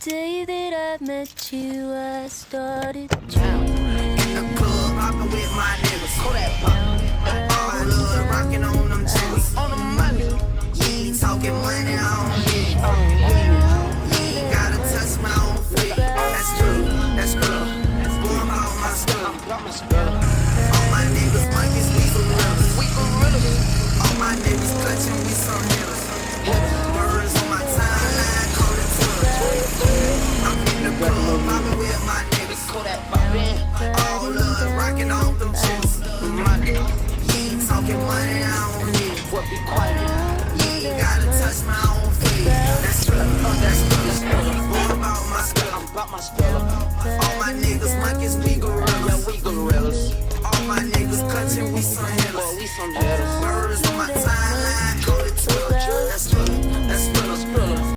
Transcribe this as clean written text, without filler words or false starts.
day that I met you, I started dreaming. The club hopping with my niggas. All love rocking on them titties. On the money. Yeah, talking money on